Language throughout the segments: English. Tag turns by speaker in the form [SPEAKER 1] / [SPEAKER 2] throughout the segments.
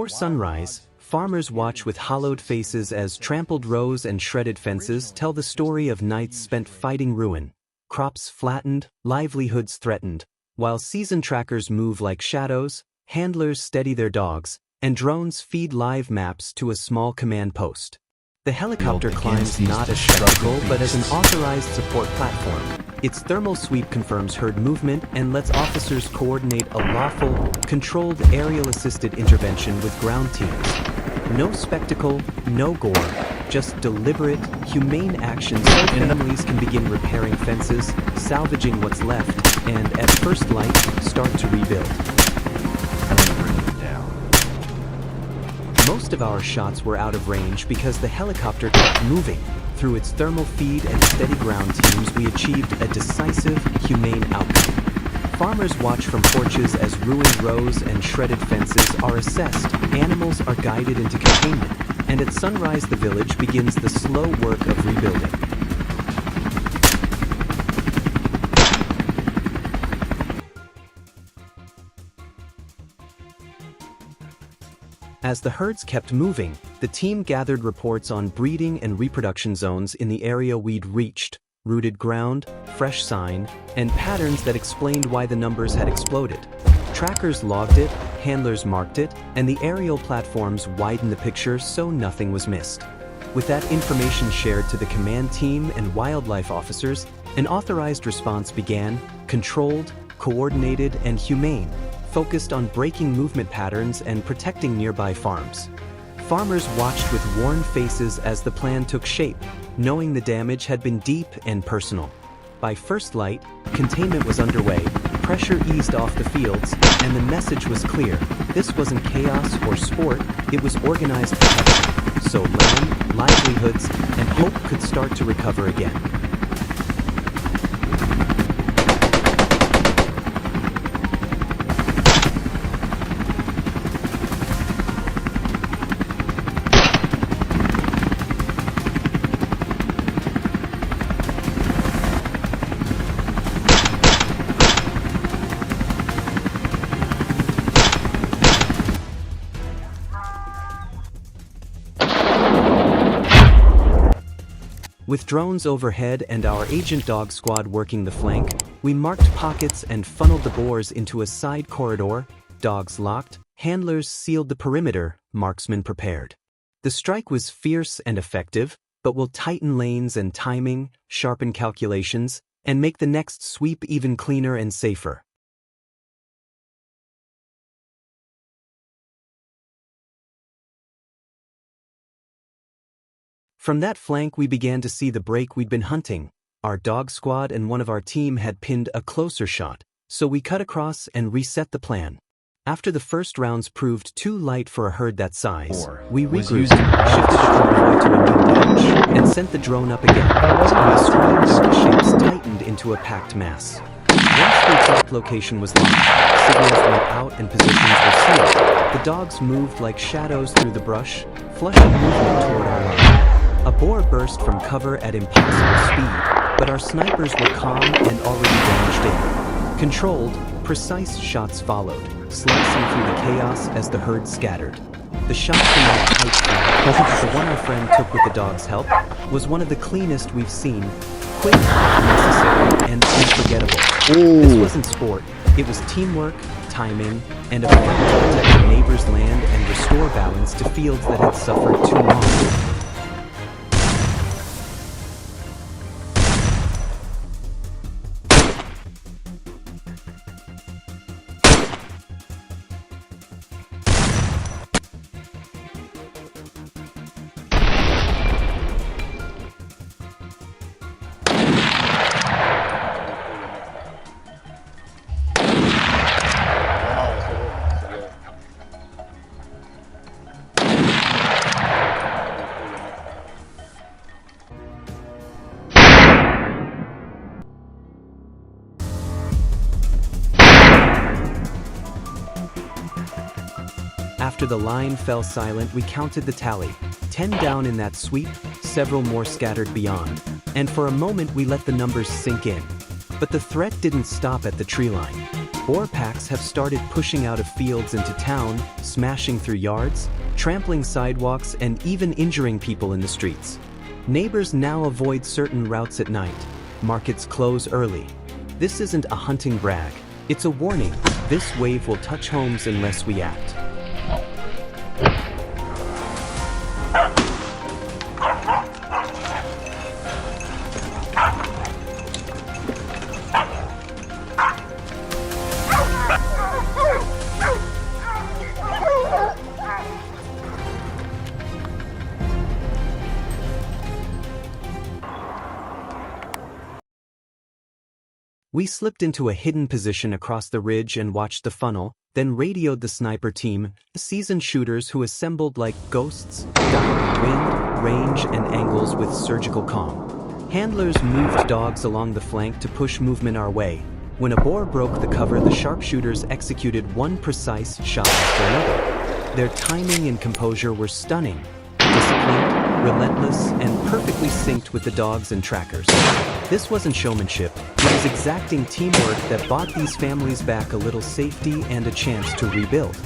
[SPEAKER 1] Before sunrise, farmers watch with hollowed faces as trampled rows and shredded fences tell the story of nights spent fighting ruin, crops flattened, livelihoods threatened, while season trackers move like shadows, handlers steady their dogs, and drones feed live maps to a small command post. The helicopter climbs not as spectacle but as an authorized support platform. Its thermal sweep confirms herd movement and lets officers coordinate a lawful, controlled aerial-assisted intervention with ground teams. No spectacle, no gore, just deliberate, humane action so families can begin repairing fences, salvaging what's left, and, at first light, start to rebuild. Most of our shots were out of range because the helicopter kept moving. Through its thermal feed and steady ground teams, we achieved a decisive, humane outcome. Farmers watch from porches as ruined rows and shredded fences are assessed, animals are guided into containment, and at sunrise the village begins the slow work of rebuilding. As the herds kept moving, the team gathered reports on breeding and reproduction zones in the area we'd reached, rooted ground, fresh sign, and patterns that explained why the numbers had exploded. Trackers logged it, handlers marked it, and the aerial platforms widened the picture so nothing was missed. With that information shared to the command team and wildlife officers, an authorized response began, controlled, coordinated, and humane, focused on breaking movement patterns and protecting nearby farms. Farmers watched with worn faces as the plan took shape, knowing the damage had been deep and personal. By first light, containment was underway, pressure eased off the fields, and the message was clear. This wasn't chaos or sport, it was organized protection. So land, livelihoods, and hope could start to recover again. With drones overhead and our agent dog squad working the flank, we marked pockets and funneled the boars into a side corridor, dogs locked, handlers sealed the perimeter, marksmen prepared. The strike was fierce and effective, but we'll tighten lanes and timing, sharpen calculations, and make the next sweep even cleaner and safer. From that flank we began to see the break we'd been hunting. Our dog squad and one of our team had pinned a closer shot, so we cut across and reset the plan. After the first rounds proved too light for a herd that size, we regrouped, shifted the convoy to a new pitch, and sent the drone up again. We screamed as the shapes tightened into a packed mass. Once the exact location was locked, signals went out and positions were sealed. The dogs moved like shadows through the brush, flushing movement toward our line. A boar burst from cover at impossible speed, but our snipers were calm and already damaged in. Controlled, precise shots followed, slicing through the chaos as the herd scattered. The shot from that tight flank, the one our friend took with the dog's help, was one of the cleanest we've seen. Quick, necessary, and unforgettable. This wasn't sport, it was teamwork, timing, and a fight to protect a neighbor's land and restore balance to fields that had suffered too long. After the line fell silent, we counted the tally. 10 down in that sweep, several more scattered beyond. And for a moment we let the numbers sink in. But the threat didn't stop at the tree line. Boar packs have started pushing out of fields into town, smashing through yards, trampling sidewalks, and even injuring people in the streets. Neighbors now avoid certain routes at night. Markets close early. This isn't a hunting brag. It's a warning. This wave will touch homes unless we act. We slipped into a hidden position across the ridge and watched the funnel, then radioed the sniper team, seasoned shooters who assembled like ghosts, dialing wind, range, and angles with surgical calm. Handlers moved dogs along the flank to push movement our way. When a boar broke the cover, the sharpshooters executed one precise shot after another. Their timing and composure were stunning, disciplined, relentless, and perfectly synced with the dogs and trackers. This wasn't showmanship, it was exacting teamwork that bought these families back a little safety and a chance to rebuild.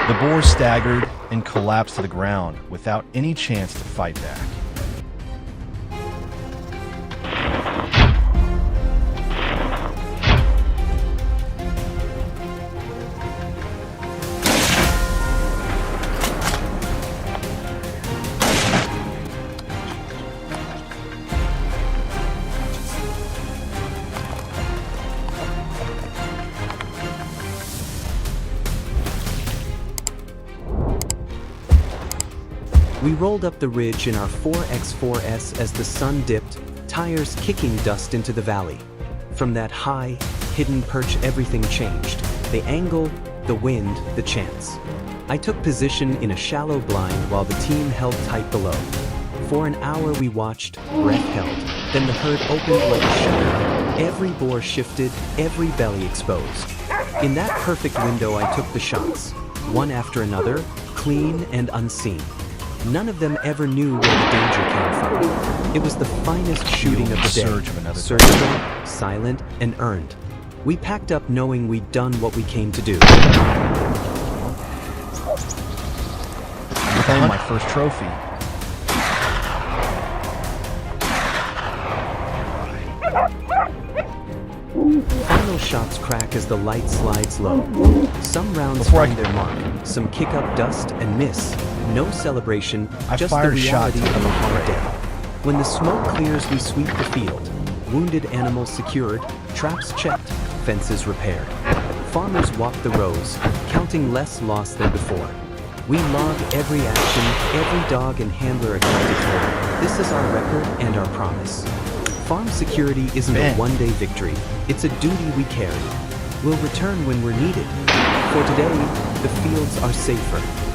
[SPEAKER 2] The boar staggered and collapsed to the ground without any chance to fight back.
[SPEAKER 1] We rolled up the ridge in our 4x4S as the sun dipped, tires kicking dust into the valley. From that high, hidden perch, everything changed. The angle, the wind, the chance. I took position in a shallow blind while the team held tight below. For an hour we watched, breath held. Then the herd opened like a shutter. Every boar shifted, every belly exposed. In that perfect window I took the shots, one after another, clean and unseen. None of them ever knew where the danger came from. It was the finest shooting of the day. Surgical, silent, and earned. We packed up knowing we'd done what we came to do.
[SPEAKER 2] Reclaim my first trophy.
[SPEAKER 1] Final shots crack as the light slides low. Some rounds find their mark, some kick up dust and miss. No celebration, just the reality of a hard day. When the smoke clears, we sweep the field. Wounded animals secured, traps checked, fences repaired. Farmers walk the rows, counting less loss than before. We log every action, every dog and handler accounted for. This is our record and our promise. Farm security isn't a one-day victory, it's a duty we carry. We'll return when we're needed. For today, the fields are safer.